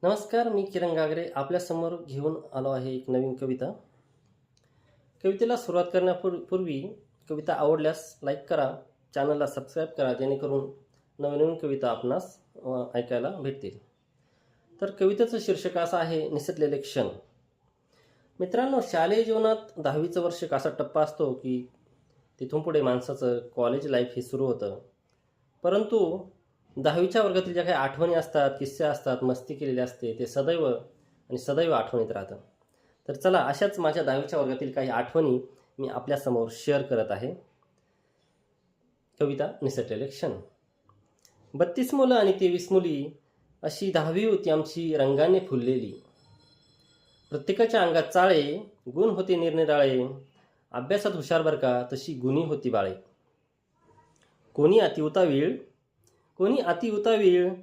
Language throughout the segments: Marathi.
नमस्कार, मी किरण गागरे आपल्यासमोर घेऊन आलो आहे एक नवीन कविता. कवितेला सुरुवात करण्यापूर्वी कविता आवडल्यास लाईक करा, चॅनलला सबस्क्राईब करा, जेणेकरून नवनवीन कविता आपणास ऐकायला भेटतील. तर कवितेचं शीर्षक असं आहे, निसटलेले क्षण. मित्रांनो, शालेय जीवनात 10वीचं वर्ष असा टप्पा असतो की तिथून पुढे माणसाचं कॉलेज लाईफ हे सुरू होतं. परंतु 10वीच्या वर्गातील ज्या काही आठवणी असतात, किस्से असतात, मस्ती केलेली असते, ते सदैव आणि सदैव आठवणीत राहतं. तर चला, अशाच माझ्या 10वीच्या वर्गातील काही आठवणी मी आपल्यासमोर शेअर करत आहे. कविता निसटलेले क्षण. 32 मुलं आणि 23 मुली अशी 10वी होती आमची, रंगाने फुललेली. प्रत्येकाच्या अंगात चाळे, गुण होते निरनिराळे. अभ्यासात हुशार बर का, तशी गुणी होती बाळे. कोणी अति उतावीळ,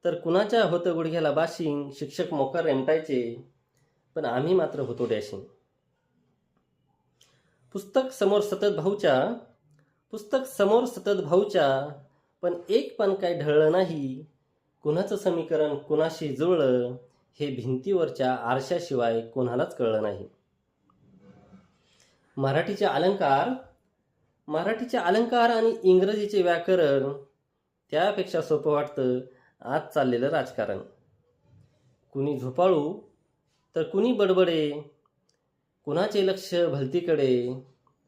तर कुणाच्या होतं गुडघ्याला बाशिंग. शिक्षक मोकार रेमटायचे, पण आम्ही मात्र होतो डॅशिंग. पुस्तक समोर सतत भाऊच्या, पण एक पण काय ढळलं नाही. कुणाचं समीकरण कुणाशी जुळलं, हे भिंतीवरच्या आरशाशिवाय कोणालाच कळलं नाही. मराठीचे अलंकार आणि इंग्रजीचे व्याकरण, त्यापेक्षा सोपं वाटतं आज चाललेलं राजकारण. कुणी झोपाळू तर कुणी बडबडे, कुणाचे लक्ष भलतीकडे,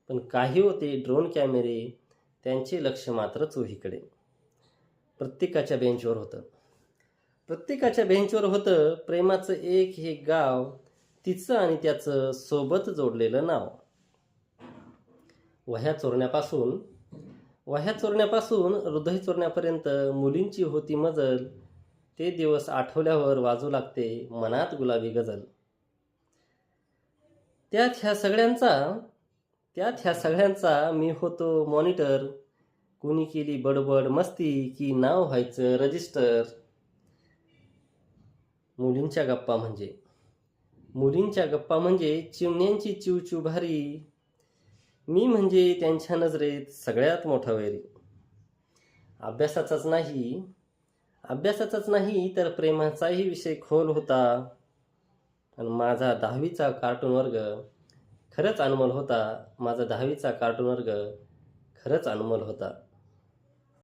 पण काही होते ड्रोन कॅमेरे, त्यांचे लक्ष मात्र चोहीकडे. प्रत्येकाच्या बेंचवर होतं प्रेमाचं एक हे गाव, तिचं आणि त्याचं सोबत जोडलेलं नाव. वह्या चोरण्यापासून हृदय चोरण्यापर्यंत मुलींची होती मजल. ते दिवस आठवल्यावर वाजू लागते मनात गुलाबी गजल. त्यात ह्या सगळ्यांचा मी होतो मॉनिटर. कुणी केली बडबड मस्ती की नाव व्हायचं रजिस्टर. मुलींच्या गप्पा म्हणजे चिमण्यांची चिवचिव भारी. मी म्हणजे त्यांच्या नजरेत सगळ्यात मोठा वैरी. अभ्यासाचाच नाही तर प्रेमाचाही विषय खोल होता. आणि माझा 10वीचा कार्टून वर्ग खरंच अनमोल होता.